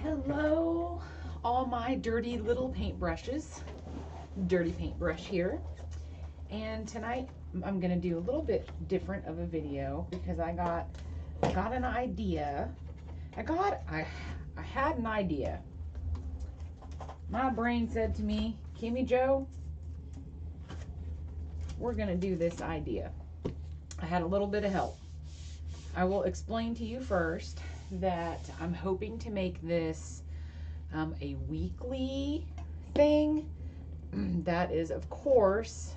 Hello, all my dirty little paintbrushes. Dirty paintbrush here. And tonight I'm gonna do a little bit different of a video because I got an idea. I had an idea. My brain said to me, Kimmy Joe, we're gonna do this idea. I had a little bit of help. I will explain to you first that I'm hoping to make this a weekly thing. That is, of course,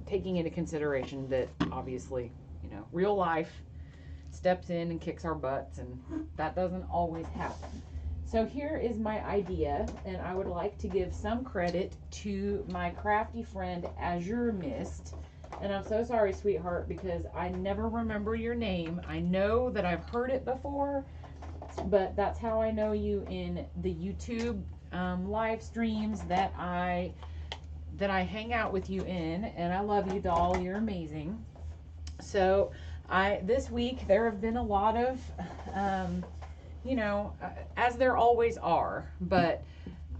taking into consideration that obviously, real life steps in and kicks our butts, and that doesn't always happen. So here is my idea, and I would like to give some credit to my crafty friend Azuremist. And I'm so sorry, sweetheart, because I never remember your name. I know that I've heard it before, but that's how I know you in the YouTube live streams that I hang out with you in. And I love you, doll. You're amazing. So this week there have been a lot of, as there always are, but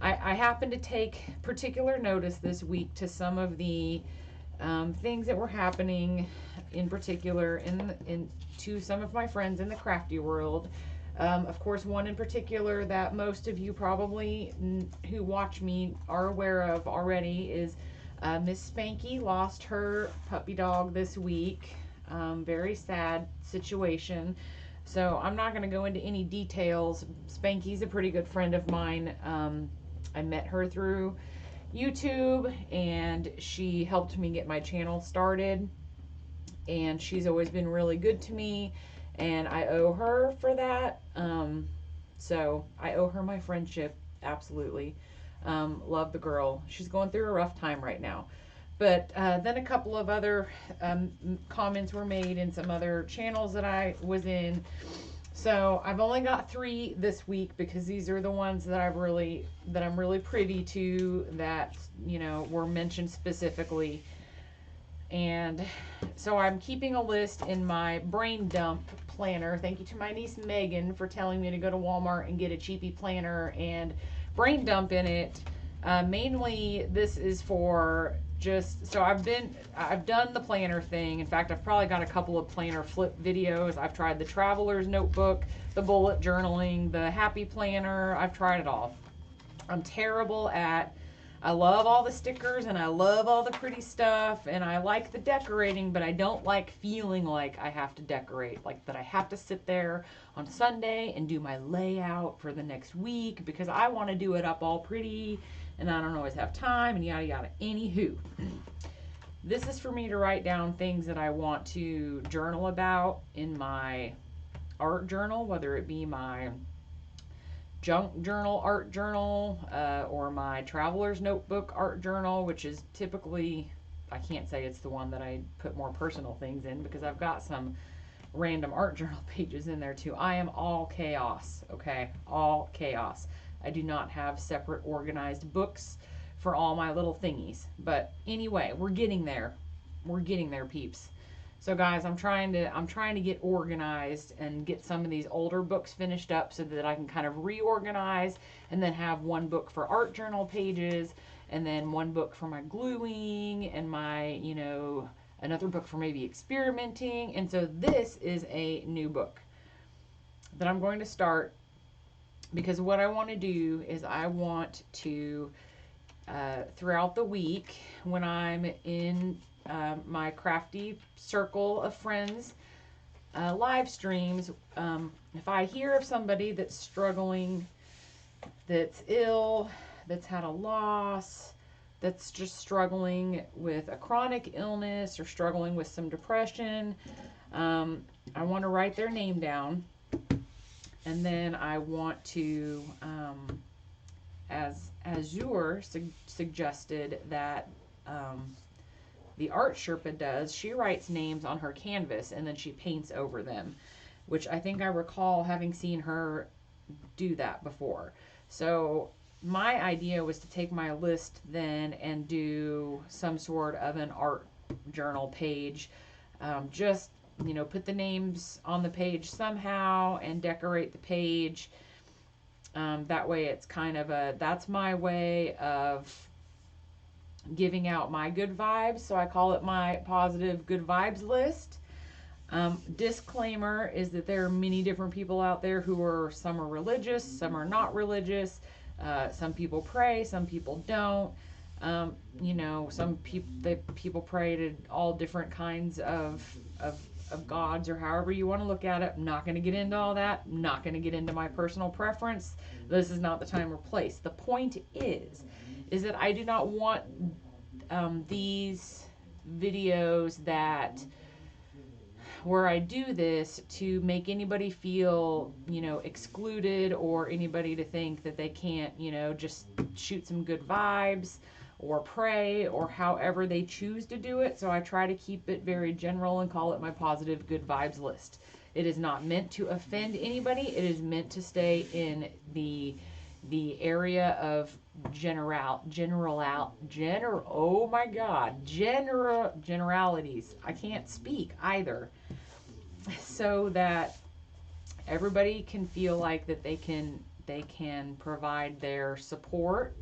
I happen to take particular notice this week to some of the things that were happening, in particular to some of my friends in the crafty world. Of course, one in particular that most of you probably who watch me are aware of already is Miss Spankie lost her puppy dog this week. Very sad situation. So I'm not going to go into any details. Spankie's a pretty good friend of mine. I met her through YouTube, and she helped me get my channel started, and she's always been really good to me, and I owe her for that. So I owe her my friendship, absolutely. Love the girl. She's going through a rough time right now. But then a couple of other comments were made in some other channels that I was in. So I've only got 3 this week because these are the ones that I'm really privy to, that were mentioned specifically. And so I'm keeping a list in my brain dump planner. Thank you to my niece Megan for telling me to go to Walmart and get a cheapy planner and brain dump in it. Mainly this is for so I've done the planner thing. In fact, I've probably got a couple of planner flip videos. I've tried the traveler's notebook, the bullet journaling, the happy planner. I've tried it all. I'm terrible at, I love all the stickers and I love all the pretty stuff and I like the decorating, but I don't like feeling like I have to decorate, like that I have to sit there on Sunday and do my layout for the next week because I want to do it up all pretty and I don't always have time and yada yada. Anywho, this is for me to write down things that I want to journal about in my art journal, whether it be my junk journal art journal or my traveler's notebook art journal, which is typically, I can't say it's the one that I put more personal things in because I've got some random art journal pages in there too. I am all chaos, okay? All chaos. I do not have separate organized books for all my little thingies. But anyway, we're getting there. We're getting there, peeps. So guys, I'm trying to get organized and get some of these older books finished up so that I can kind of reorganize and then have one book for art journal pages and then one book for my gluing and my, another book for maybe experimenting. And so this is a new book that I'm going to start because what I want to do is I want to, throughout the week when I'm in my crafty circle of friends live streams, if I hear of somebody that's struggling, that's ill, that's had a loss, that's just struggling with a chronic illness or struggling with some depression, I want to write their name down, and then I want to, as Azure suggested that the art Sherpa does, she writes names on her canvas and then she paints over them, which I think I recall having seen her do that before. So my idea was to take my list then and do some sort of an art journal page, just you know, put the names on the page somehow and decorate the page. That way it's kind of that's my way of giving out my good vibes. So I call it my positive good vibes list. Disclaimer is that there are many different people out there some are religious, some are not religious. Some people pray, some people don't. You know, some people pray to all different kinds of gods, or however you want to look at it. I'm not going to get into all that. I'm not going to get into my personal preference. This is not the time or place. The point is that I do not want these videos where I do this to make anybody feel, you know, excluded, or anybody to think that they can't, you know, just shoot some good vibes or pray, or however they choose to do it. So I try to keep it very general and call it my positive good vibes list. It is not meant to offend anybody. It is meant to stay in the area of generalities. I can't speak either. So that everybody can feel like that they can provide their support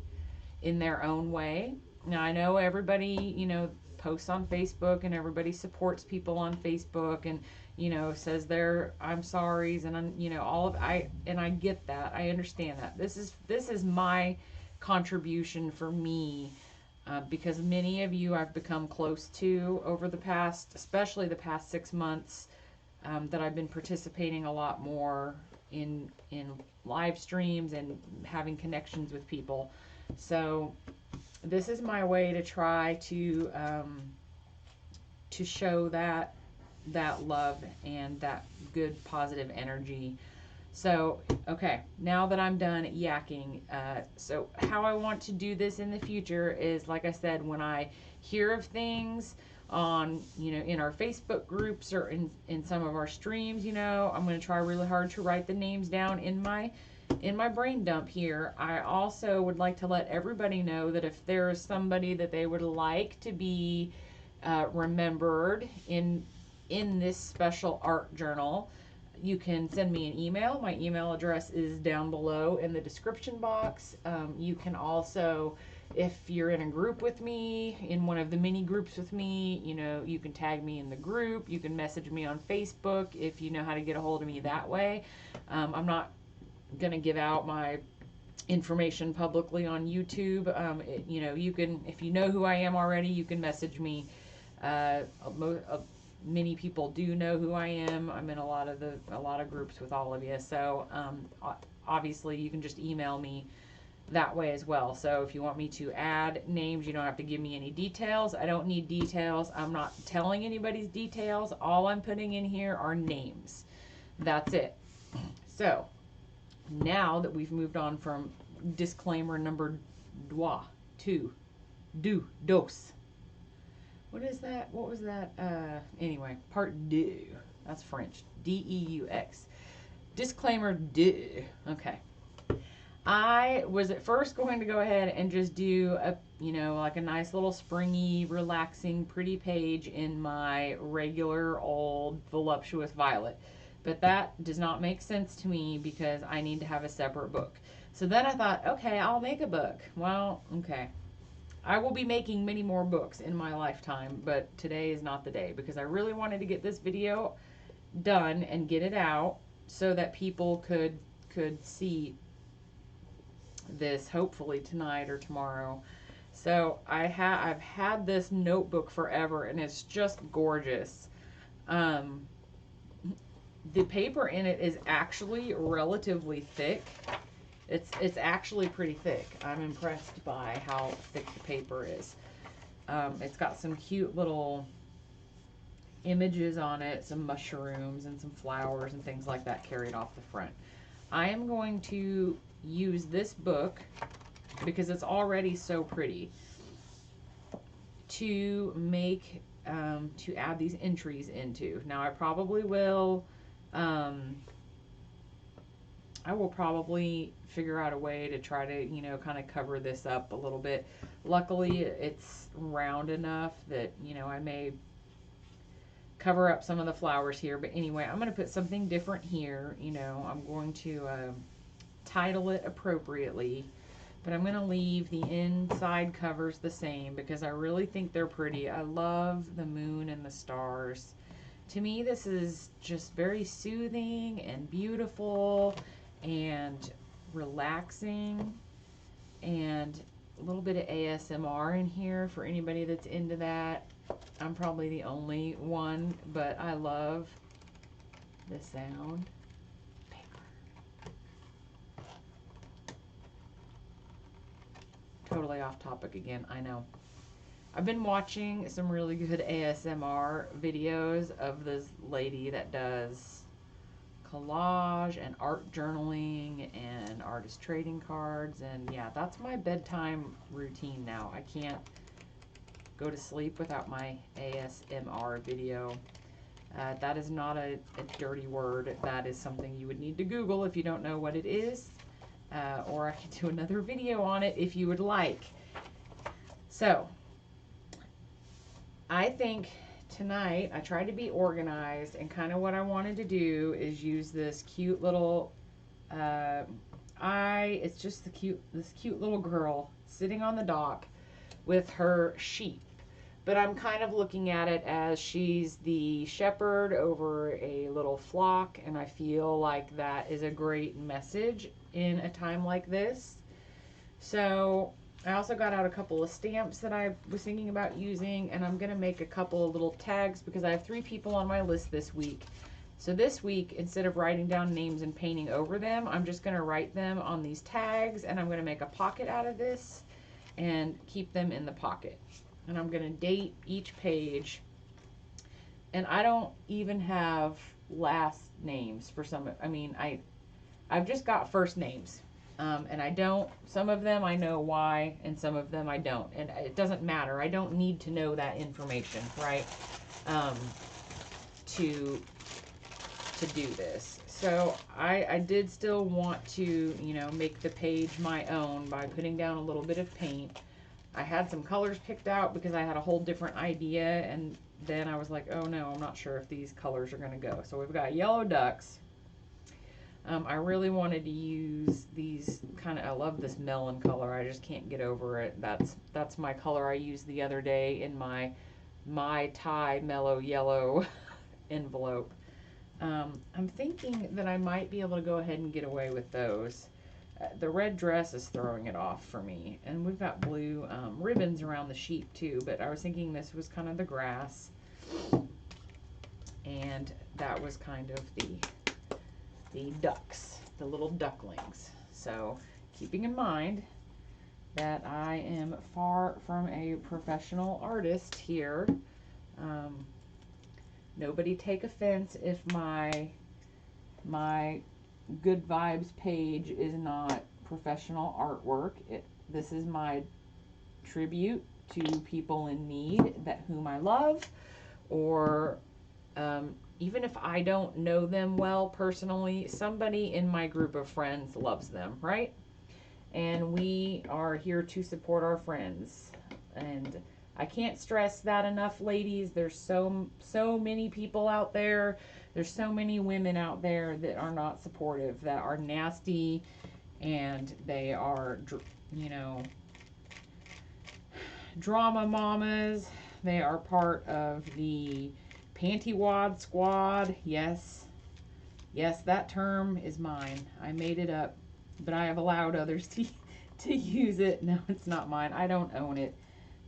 in their own way. Now I know everybody, you know, posts on Facebook, and everybody supports people on Facebook, and, you know, says their I'm sorry's, and I'm, you know, I get that. I understand that. This is my contribution for me, because many of you I've become close to over especially the past 6 months, that I've been participating a lot more in live streams and having connections with people. So this is my way to try to show that love and that good positive energy. So, okay, now that I'm done yakking, so how I want to do this in the future is, like I said, when I hear of things on, you know, in our Facebook groups or in some of our streams, you know, I'm going to try really hard to write the names down in my brain dump here. I also would like to let everybody know that if there is somebody that they would like to be remembered in this special art journal, you can send me an email. My email address is down below in the description box. You can also, if you're in a group with me, in one of the mini groups with me, you know, you can tag me in the group. You can message me on Facebook if you know how to get a hold of me that way. I'm not going to give out my information publicly on YouTube. You know, you can, if you know who I am already, you can message me. Many people do know who I am. I'm in a lot of groups with all of you. So obviously you can just email me that way as well. So if you want me to add names, you don't have to give me any details. I don't need details. I'm not telling anybody's details. All I'm putting in here are names. That's it. So now that we've moved on from disclaimer number dos. What is that? What was that? Anyway, part deux. That's French. D-E-U-X. Disclaimer deux. Okay. I was at first going to go ahead and just do a, you know, like a nice little springy, relaxing, pretty page in my regular old voluptuous violet. But that does not make sense to me because I need to have a separate book. So then I thought, okay, I'll make a book. Well, okay. I will be making many more books in my lifetime, but today is not the day because I really wanted to get this video done and get it out so that people could see this hopefully tonight or tomorrow. So I've had this notebook forever and it's just gorgeous. The paper in it is actually relatively thick. It's actually pretty thick. I'm impressed by how thick the paper is. It's got some cute little images on it, some mushrooms and some flowers and things like that carried off the front. I am going to use this book because it's already so pretty to make to add these entries into. Now I probably will probably figure out a way to try to, you know, kind of cover this up a little bit. Luckily it's round enough that, you know, I may cover up some of the flowers here. But anyway, I'm going to put something different here. You know, I'm going to title it appropriately. But I'm going to leave the inside covers the same because I really think they're pretty. I love the moon and the stars. To me, this is just very soothing and beautiful and relaxing, and a little bit of ASMR in here for anybody that's into that. I'm probably the only one, but I love the sound. Totally off topic again, I know. I've been watching some really good ASMR videos of this lady that does collage and art journaling and artist trading cards, and yeah, that's my bedtime routine now. I can't go to sleep without my ASMR video. That is not a dirty word. That is something you would need to Google if you don't know what it is. Or I could do another video on it if you would like. So, I think tonight I tried to be organized, and kind of what I wanted to do is use this cute little, it's just this cute little girl sitting on the dock with her sheep. But I'm kind of looking at it as she's the shepherd over a little flock, and I feel like that is a great message in a time like this. So I also got out a couple of stamps that I was thinking about using, and I'm going to make a couple of little tags because I have 3 people on my list this week. So this week, instead of writing down names and painting over them, I'm just going to write them on these tags, and I'm going to make a pocket out of this and keep them in the pocket. And I'm going to date each page. And I don't even have last names for some. I mean, I've just got first names. And I don't, some of them I know why, and some of them I don't. And it doesn't matter. I don't need to know that information, right? To do this. So I did still want to, you know, make the page my own by putting down a little bit of paint. I had some colors picked out because I had a whole different idea, and then I was like, oh no, I'm not sure if these colors are going to go. So we've got yellow ducks. I really wanted to use these kind of, I love this melon color. I just can't get over it. That's my color I used the other day in my Thai mellow yellow envelope. I'm thinking that I might be able to go ahead and get away with those. The red dress is throwing it off for me. And we've got blue ribbons around the sheep too, but I was thinking this was kind of the grass. And that was kind of the ducks, the little ducklings. So keeping in mind that I am far from a professional artist here. Nobody take offense if my good vibes page is not professional artwork. This is my tribute to people in need whom I love, or even if I don't know them well personally, somebody in my group of friends loves them, right? And we are here to support our friends. And I can't stress that enough, ladies. There's so many people out there. There's so many women out there that are not supportive, that are nasty, and they are, you know, drama mamas. They are part of the panty wad squad. Yes, that term is mine. I made it up, but I have allowed others to use it. No, it's not mine. I don't own it,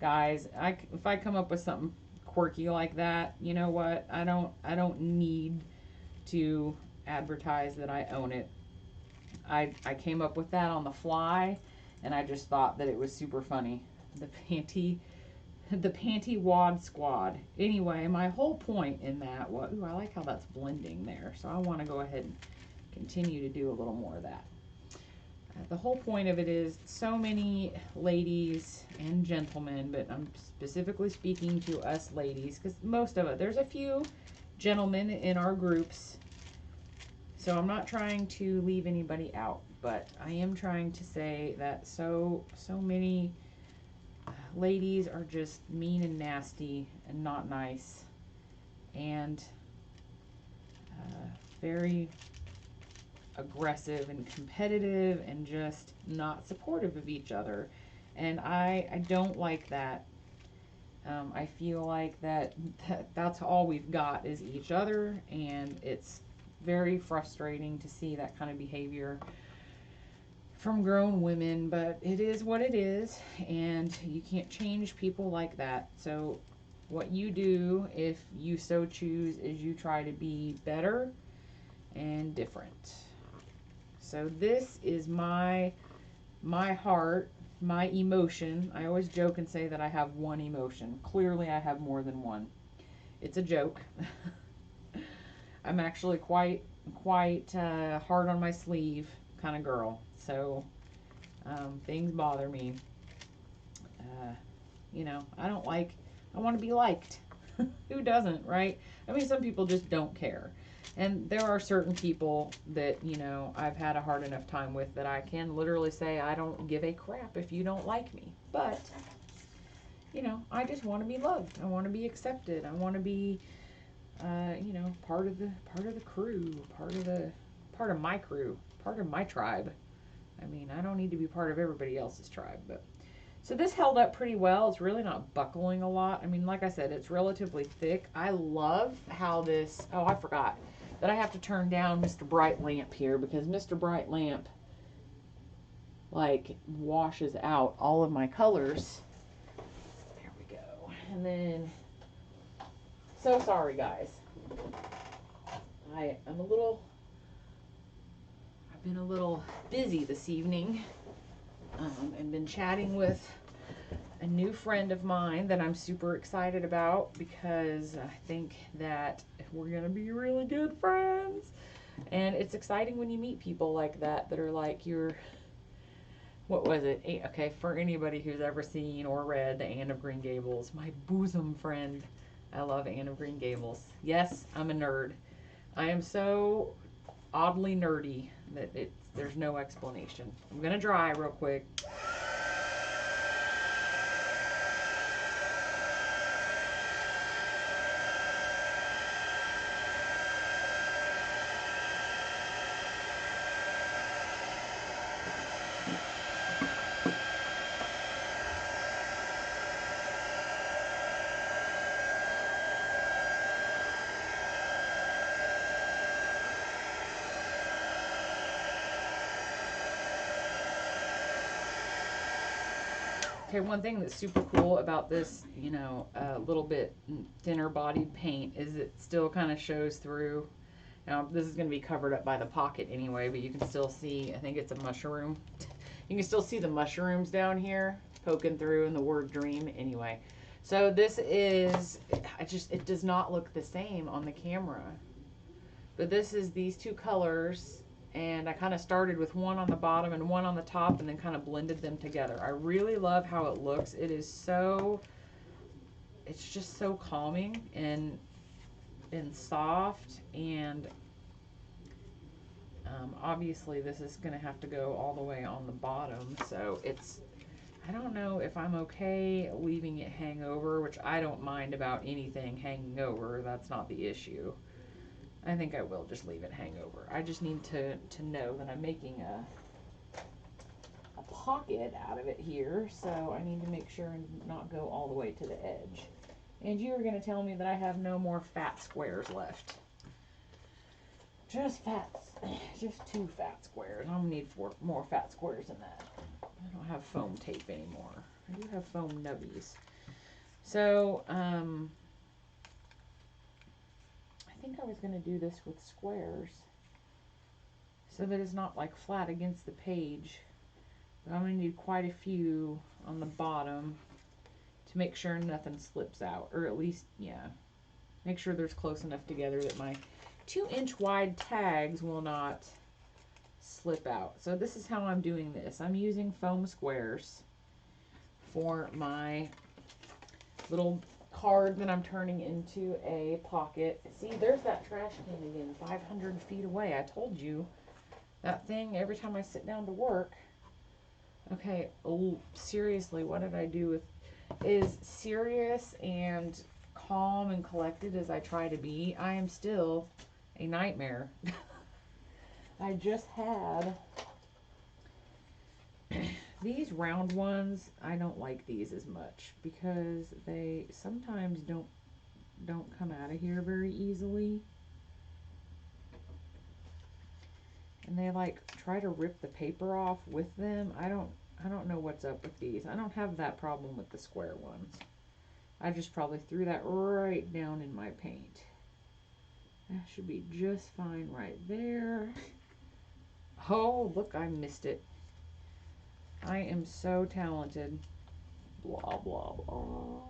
guys. If I come up with something quirky like that, you know what? I don't need to advertise that I own it. I came up with that on the fly, and I just thought that it was super funny. The panty wad squad. Anyway, my whole point in that was, ooh, I like how that's blending there. So I want to go ahead and continue to do a little more of that. The whole point of it is so many ladies and gentlemen, but I'm specifically speaking to us ladies, because most of it, there's a few gentlemen in our groups, so I'm not trying to leave anybody out, but I am trying to say that so many ladies are just mean and nasty and not nice, and very aggressive and competitive and just not supportive of each other. And I don't like that. I feel like that's all we've got is each other, and it's very frustrating to see that kind of behavior from grown women, but it is what it is, and you can't change people like that. So what you do, if you so choose, is you try to be better and different. So this is my heart, my emotion. I always joke and say that I have one emotion. Clearly I have more than one. It's a joke. I'm actually quite hard on my sleeve kind of girl. So things bother me. You know, I want to be liked. Who doesn't, right? I mean, some people just don't care. And there are certain people that, you know, I've had a hard enough time with that I can literally say, I don't give a crap if you don't like me. But, you know, I just want to be loved. I want to be accepted. I want to be, you know, part of the crew, part of my crew, part of my tribe. I mean, I don't need to be part of everybody else's tribe, but. So this held up pretty well. It's really not buckling a lot. I mean, like I said, it's relatively thick. I love how this, oh, I forgot that I have to turn down Mr. Bright Lamp here, because Mr. Bright Lamp, like, washes out all of my colors. There we go. And then, so sorry, guys. I've been a little busy this evening. And been chatting with a new friend of mine that I'm super excited about, because I think that we're going to be really good friends. And it's exciting when you meet people like that are like your, what was it? Okay, for anybody who's ever seen or read the Anne of Green Gables, my bosom friend. I love Anne of Green Gables. Yes, I'm a nerd. I am so oddly nerdy that there's no explanation. I'm gonna dry real quick. Okay, one thing that's super cool about this, you know, a little bit thinner bodied paint is it still kind of shows through. Now, this is going to be covered up by the pocket anyway, but you can still see, I think it's a mushroom. You can still see the mushrooms down here poking through, and the word dream anyway. So this is, it does not look the same on the camera. But this is these two colors, and I kind of started with one on the bottom and one on the top, and then kind of blended them together. I really love how it looks. It is so, it's just so calming and soft, and obviously this is going to have to go all the way on the bottom, so it's, I don't know if I'm okay leaving it hang over, which I don't mind about anything hanging over. That's not the issue. I think I will just leave it hang over. I just need to know that I'm making a pocket out of it here, so I need to make sure and not go all the way to the edge. And you were going to tell me that I have no more fat squares left. Just two fat squares. I'm going to need more fat squares than that. I don't have foam tape anymore. I do have foam nubbies. So, I think I was going to do this with squares so that it's not like flat against the page. But I'm going to need quite a few on the bottom to make sure nothing slips out, or at least, yeah, make sure there's close enough together that my 2-inch wide tags will not slip out. So this is how I'm doing this. I'm using foam squares for my little card that I'm turning into a pocket. See, there's that trash can again, 500 feet away. I told you that thing every time I sit down to work. Okay, oh, seriously, what did I do with, is serious and calm and collected as I try to be, I am still a nightmare. I just had these round ones. I don't like these as much because they sometimes don't come out of here very easily. And they like try to rip the paper off with them. I don't know what's up with these. I don't have that problem with the square ones. I just probably threw that right down in my paint. That should be just fine right there. Oh, look, I missed it. I am so talented. Blah, blah, blah.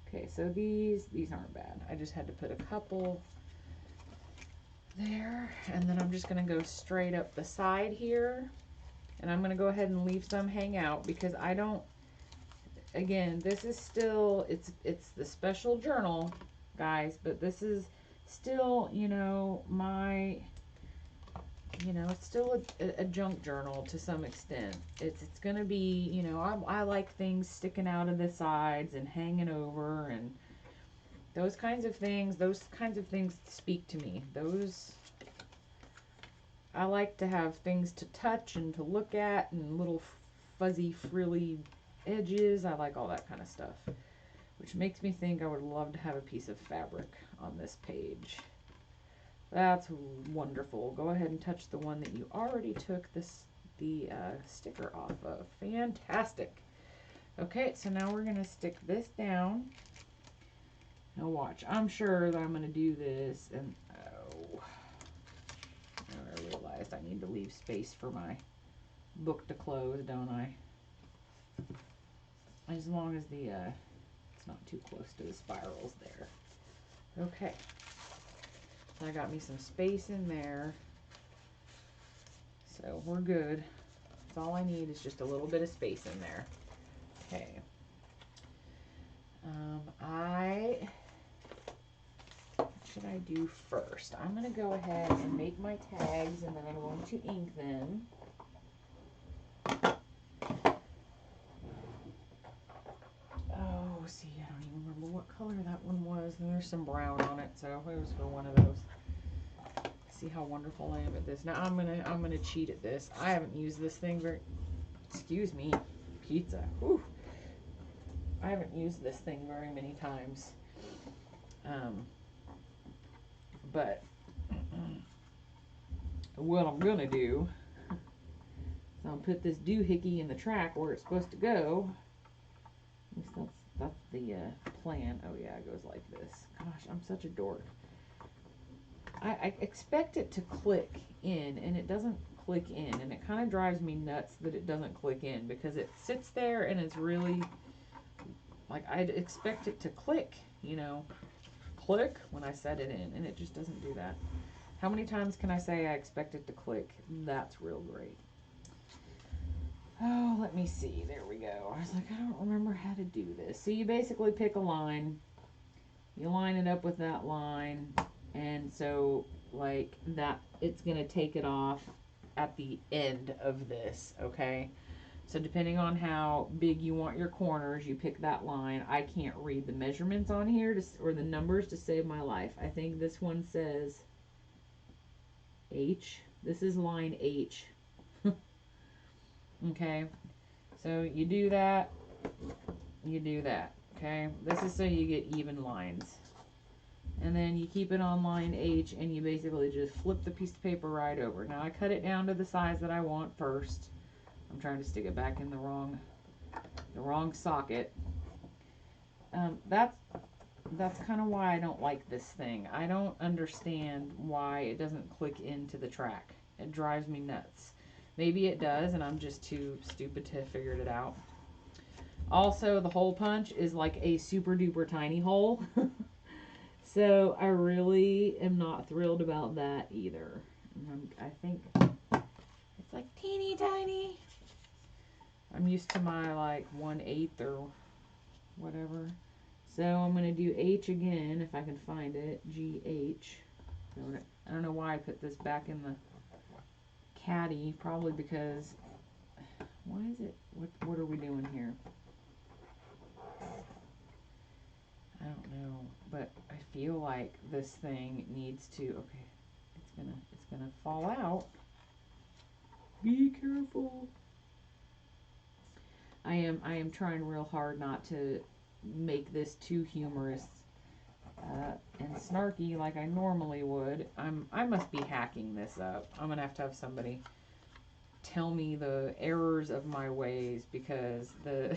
Okay, so these aren't bad. I just had to put a couple there. And then I'm just going to go straight up the side here. And I'm going to go ahead and leave some hang out because I don't, again, this is still, it's the special journal, guys, but this is still, you know, my, you know, it's still a junk journal to some extent. It's going to be, you know, I like things sticking out of the sides and hanging over and those kinds of things speak to me. Those, I like to have things to touch and to look at and little fuzzy frilly edges. I like all that kind of stuff, which makes me think I would love to have a piece of fabric on this page. That's wonderful. Go ahead and touch the one that you already took the sticker off of. Fantastic. Okay, so now we're going to stick this down. Now watch. I'm sure that I'm going to do this and oh, I realized I need to leave space for my book to close, don't I? As long as the it's not too close to the spirals there. Okay. I got me some space in there. So we're good. That's all I need is just a little bit of space in there. Okay. What should I do first? I'm going to go ahead and make my tags and then I'm going to ink them. Oh, see, I don't even remember what color that one was. And there's some brown on it, so it was for one of those. See how wonderful I am at this. Now I'm gonna cheat at this. I haven't used this thing very. Excuse me, pizza. Whew. I haven't used this thing very many times. But what I'm gonna do is I'll put this doohickey in the track where it's supposed to go. At least that's the plan. Oh yeah, it goes like this. Gosh, I'm such a dork. I expect it to click in, and it doesn't click in, and it kind of drives me nuts that it doesn't click in because it sits there and it's really like I'd expect it to click, you know, click when I set it in, and it just doesn't do that. How many times can I say I expect it to click? That's real great. Oh, let me see. There we go. I was like, I don't remember how to do this. So you basically pick a line, you line it up with that line, and so like that, it's going to take it off at the end of this, okay? So depending on how big you want your corners, you pick that line. I can't read the measurements on here or the numbers to save my life. I think this one says H. This is line H. Okay, so you do that, okay? This is so you get even lines. And then you keep it on line H, and you basically just flip the piece of paper right over. Now I cut it down to the size that I want first. I'm trying to stick it back in the wrong socket. That's kind of why I don't like this thing. I don't understand why it doesn't click into the track. It drives me nuts. Maybe it does, and I'm just too stupid to have figured it out. Also, the hole punch is like a super duper tiny hole. So I really am not thrilled about that either. I think it's like teeny tiny. I'm used to my like 1/8 or whatever. So I'm going to do H again if I can find it. GH. I don't know why I put this back in the caddy. Probably because, why is it, what are we doing here? I don't know, but I feel like this thing needs to, okay, it's gonna fall out. Be careful. I am trying real hard not to make this too humorous and snarky like I normally would. I must be hacking this up. I'm gonna have to have somebody tell me the errors of my ways, because the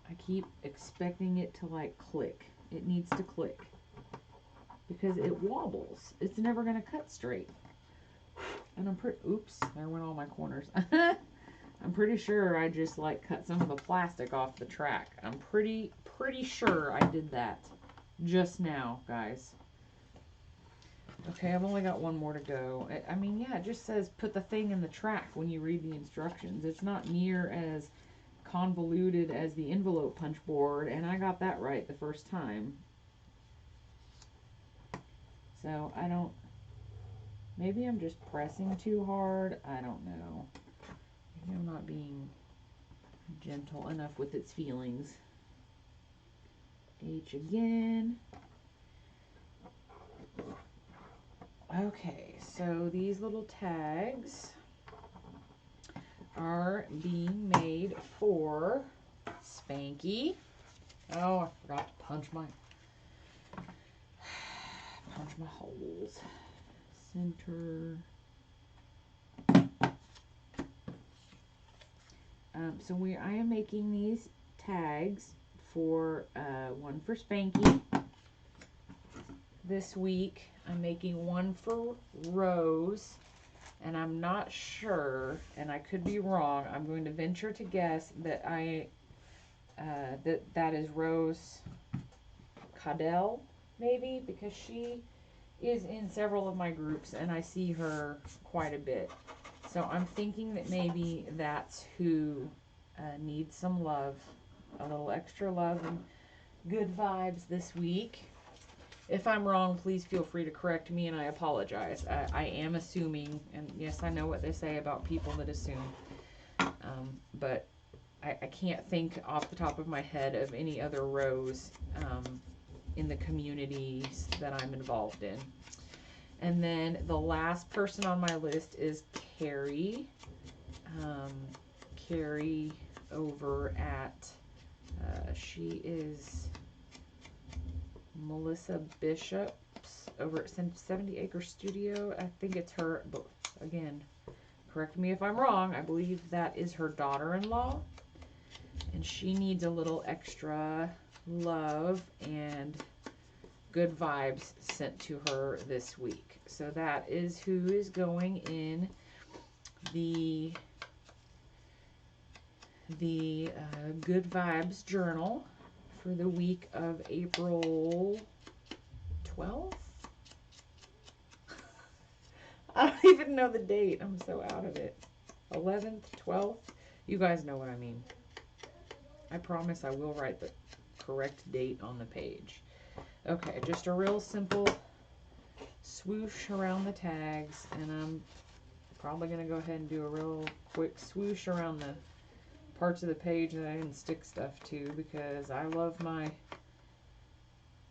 I keep expecting it to like click. It needs to click because it wobbles. It's never gonna cut straight. And I'm pretty, oops, there went all my corners. I'm pretty sure I just like cut some of the plastic off the track. I'm pretty sure I did that just now, guys. Okay, I've only got one more to go. I mean, yeah, it just says put the thing in the track when you read the instructions. It's not near as convoluted as the envelope punch board, and I got that right the first time. So I don't, maybe I'm just pressing too hard. I don't know. Maybe I'm not being gentle enough with its feelings. H again. Okay, so these little tags are being made for Spankie. Oh, I forgot to punch my holes. Center. So I am making these tags for one for Spankie. This week I'm making one for Rose, and I'm not sure, and I could be wrong. I'm going to venture to guess that that is Rose Caudell, maybe, because she is in several of my groups and I see her quite a bit. So I'm thinking that maybe that's who needs some love, a little extra love and good vibes this week. If I'm wrong, please feel free to correct me, and I apologize. I am assuming, and yes, I know what they say about people that assume, but I can't think off the top of my head of any other Rose in the communities that I'm involved in. And then the last person on my list is Carrie. Carrie over at, she is Melissa Bishop's over at 70 Acre Studio. I think it's her, but again, correct me if I'm wrong. I believe that is her daughter-in-law, and she needs a little extra love and good vibes sent to her this week. So that is who is going in the good vibes journal for the week of April 12th. I don't even know the date. I'm so out of it. 11th, 12th. You guys know what I mean. I promise I will write the correct date on the page. Okay, just a real simple swoosh around the tags, and I'm probably going to go ahead and do a real quick swoosh around the parts of the page that I didn't stick stuff to, because I love my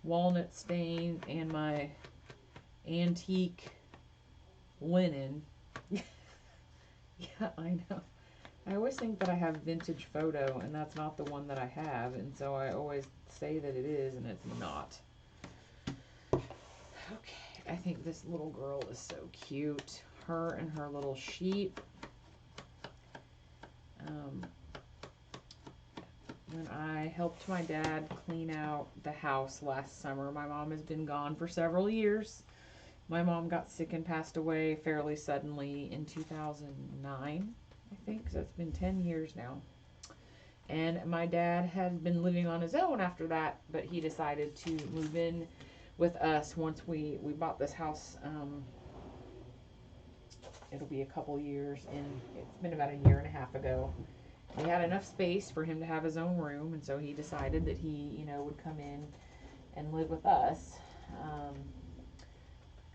walnut stain and my antique linen. Yeah, I know. I always think that I have vintage photo, and that's not the one that I have, and so I always say that it is, and it's not. Okay, I think this little girl is so cute. Her and her little sheep. When I helped my dad clean out the house last summer, my mom has been gone for several years. My mom got sick and passed away fairly suddenly in 2009, I think, so it's been 10 years now. And my dad had been living on his own after that, but he decided to move in with us once we bought this house. It'll be a couple years in. It's been about a year and a half ago. He had enough space for him to have his own room, and so he decided that he, would come in and live with us.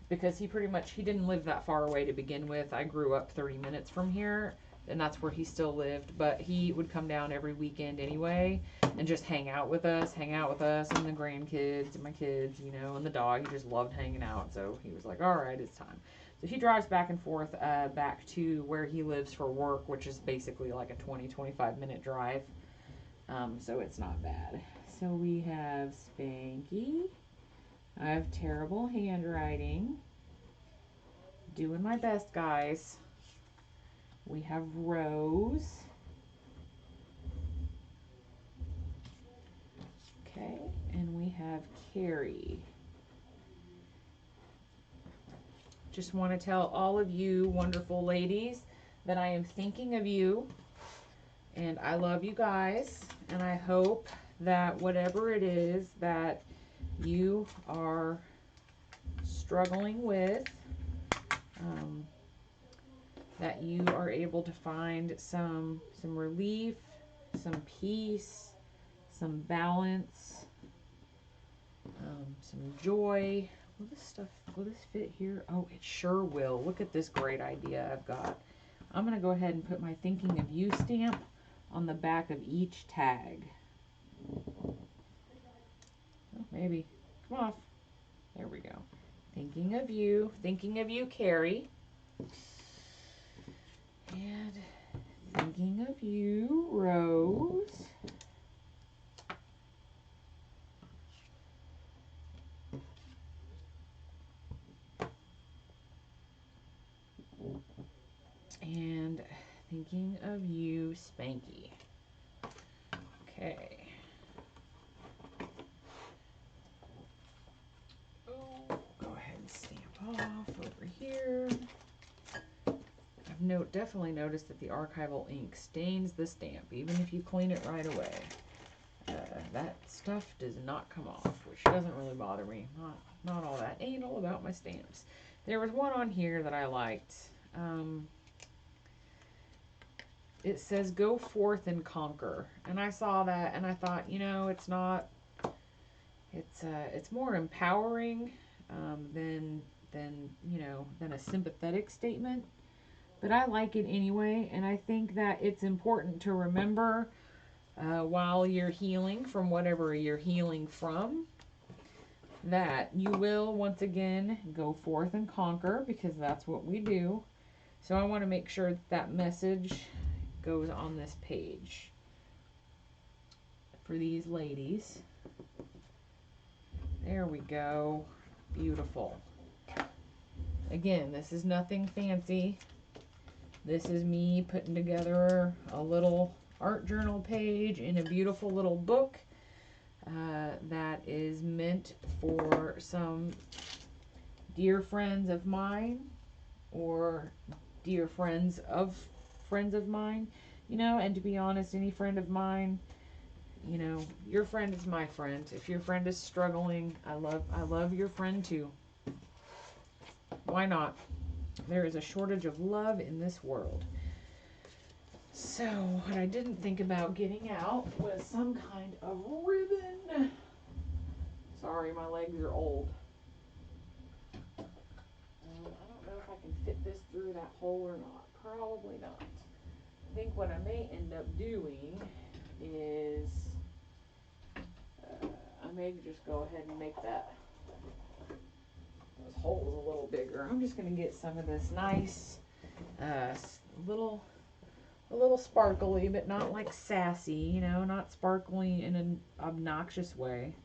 Because he didn't live that far away to begin with. I grew up 30 minutes from here. and that's where he still lived, but he would come down every weekend anyway and just hang out with us and the grandkids and my kids, you know, and the dog. He just loved hanging out, so he was like, all right, it's time. So he drives back and forth back to where he lives for work, which is basically like a 20-25 minute drive. So it's not bad. So we have Spankie. I have terrible handwriting. Doing my best, guys. We have Rose. Okay, and we have Carrie. Just want to tell all of you wonderful ladies that I am thinking of you, and I love you guys, and I hope that whatever it is that you are struggling with, that you are able to find some relief, some peace, some balance, some joy. Will this fit here? Oh, it sure will. Look at this great idea I've got. I'm going to go ahead and put my thinking of you stamp on the back of each tag. Oh, maybe. Come off. There we go. Thinking of you, Carrie. And thinking of you, Rose. And thinking of you, Spankie. Okay. Oh, go ahead and stamp off over here. I've definitely noticed that the archival ink stains the stamp, even if you clean it right away. That stuff does not come off, which doesn't really bother me. Not all that anal about my stamps. There was one on here that I liked. It says, "Go forth and conquer," and I saw that and I thought, you know, it's more empowering than a sympathetic statement, but I like it anyway, and I think that it's important to remember while you're healing from whatever you're healing from, that you will once again go forth and conquer, because that's what we do. So I want to make sure that message goes on this page for these ladies. There we go. Beautiful. Again, this is nothing fancy. This is me putting together a little art journal page in a beautiful little book that is meant for some dear friends of mine, or dear friends of mine, you know. And to be honest, any friend of mine, you know, your friend is my friend. If your friend is struggling, I love your friend too. Why not? There is a shortage of love in this world. So what I didn't think about getting out was some kind of ribbon. Sorry, my legs are old. I don't know if I can fit this through that hole or not. Probably not. I think what I may end up doing is I may just go ahead and make those holes a little bigger. I'm just going to get some of this nice a little sparkly, but not like sassy, you know, not sparkly in an obnoxious way.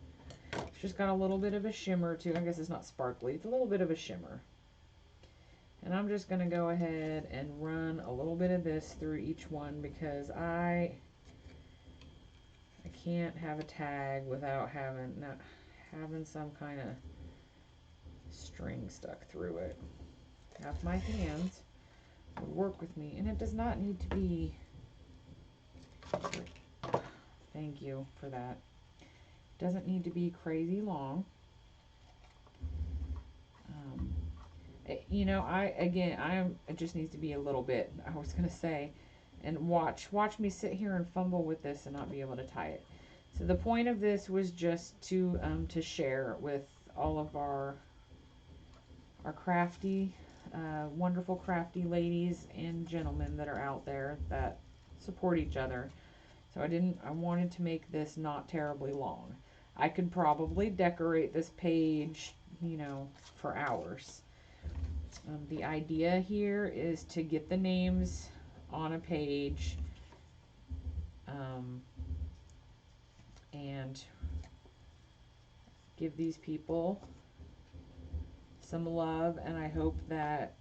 It's just got a little bit of a shimmer too. I guess it's not sparkly, it's a little bit of a shimmer. And I'm just going to go ahead and run a little bit of this through each one, because I can't have a tag without having some kind of string stuck through it. Half my hands would work with me, and it does not need to be, thank you for that, it doesn't need to be crazy long. You know, it just needs to be a little bit, I was gonna say. And watch me sit here and fumble with this and not be able to tie it. So the point of this was just to share with all of our crafty wonderful crafty ladies and gentlemen that are out there that support each other. So I wanted to make this not terribly long. I could probably decorate this page, you know, for hours. The idea here is to get the names on a page, and give these people some love, and I hope that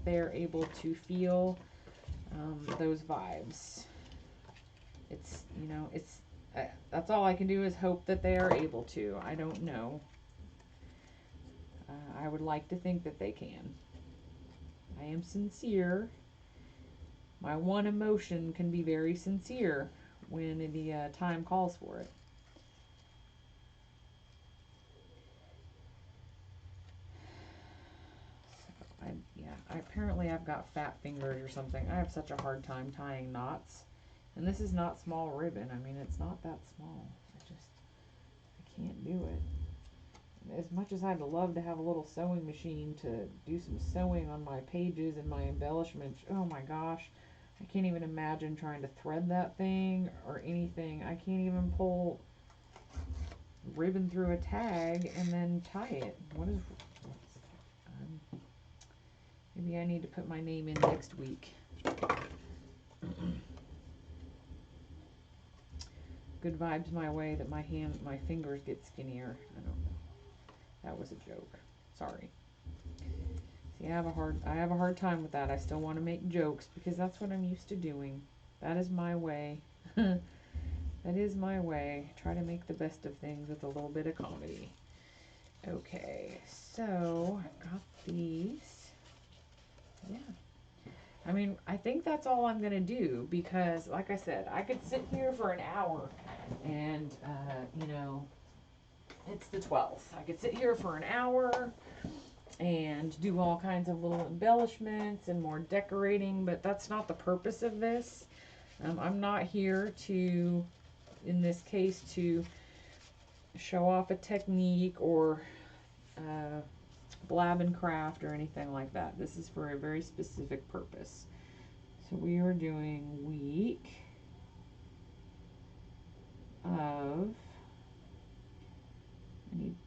they're able to feel those vibes. It's, you know, it's that's all I can do is hope that they are able to. I don't know. I would like to think that they can. I am sincere. My one emotion can be very sincere when the time calls for it. Apparently I've got fat fingers or something. I have such a hard time tying knots. And this is not small ribbon. I mean, it's not that small. I can't do it. As much as I'd love to have a little sewing machine to do some sewing on my pages and my embellishments, oh my gosh, I can't even imagine trying to thread that thing or anything. I can't even pull ribbon through a tag and then tie it. Maybe I need to put my name in next week. Good vibes my way that my fingers get skinnier. I don't know. That was a joke. Sorry. See, I have a hard time with that. I still want to make jokes because that's what I'm used to doing. That is my way. That is my way. Try to make the best of things with a little bit of comedy. Okay, so I've got these. Yeah. I mean, I think that's all I'm going to do because, like I said, I could sit here for an hour and, you know, it's the 12th. I could sit here for an hour and do all kinds of little embellishments and more decorating, but that's not the purpose of this. I'm not here to, in this case, to show off a technique or blab and craft or anything like that. This is for a very specific purpose. So we are doing week of,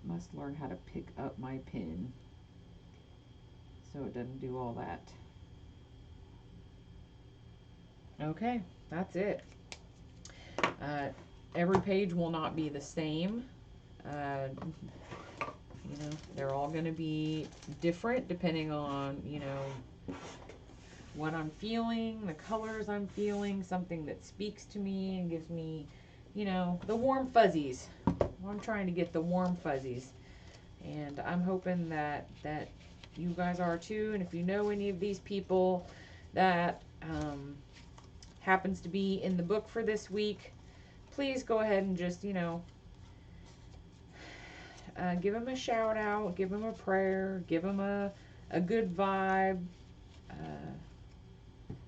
must learn how to pick up my pin so it doesn't do all that. Okay, that's it. Every page will not be the same. You know, they're all going to be different depending on, you know, what I'm feeling, the colors I'm feeling, something that speaks to me and gives me, you know, the warm fuzzies. I'm trying to get the warm fuzzies. And I'm hoping that you guys are too. And if you know any of these people that happens to be in the book for this week, please go ahead and just, you know, give them a shout out, give them a prayer, give them a good vibe,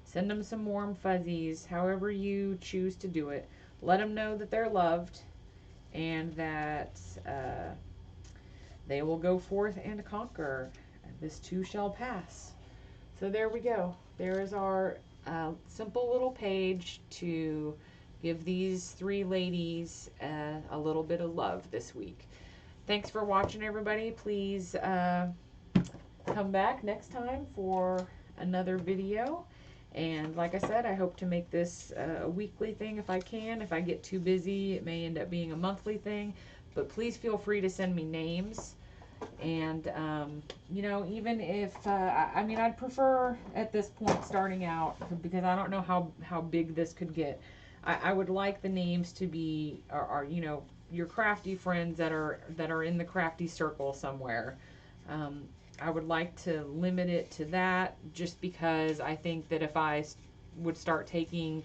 send them some warm fuzzies, however you choose to do it. Let them know that they're loved and that they will go forth and conquer. This too shall pass. So there we go. There is our simple little page to give these three ladies a little bit of love this week. Thanks for watching, everybody. Please come back next time for another video. And like I said, I hope to make this a weekly thing if I can. If I get too busy, it may end up being a monthly thing. But please feel free to send me names. And, you know, even if, I mean, I'd prefer at this point starting out, because I don't know how big this could get. I would like the names to be, are you know, your crafty friends that are in the crafty circle somewhere. I would like to limit it to that, just because I think that if I would start taking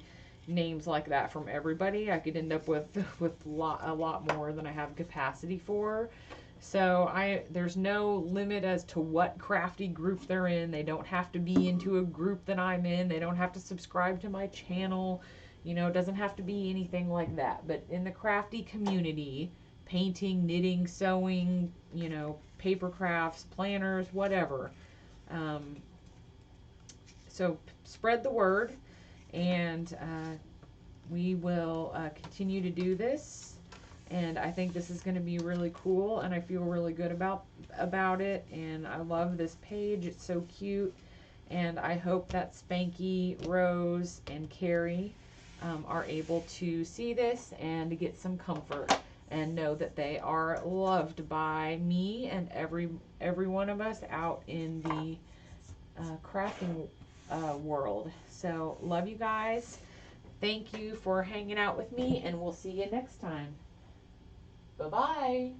names like that from everybody, I could end up with a lot more than I have capacity for. So there's no limit as to what crafty group they're in. They don't have to be into a group that I'm in. They don't have to subscribe to my channel. You know, it doesn't have to be anything like that. But in the crafty community painting, knitting, sewing, you know, paper crafts, planners, whatever. So spread the word, and we will continue to do this. And I think this is going to be really cool, and I feel really good about it. And I love this page; it's so cute. And I hope that Spankie, Rose, and Carrie are able to see this and to get some comfort and know that they are loved by me and every one of us out in the crafting world. So love you guys. Thank you for hanging out with me, and we'll see you next time. Bye-bye.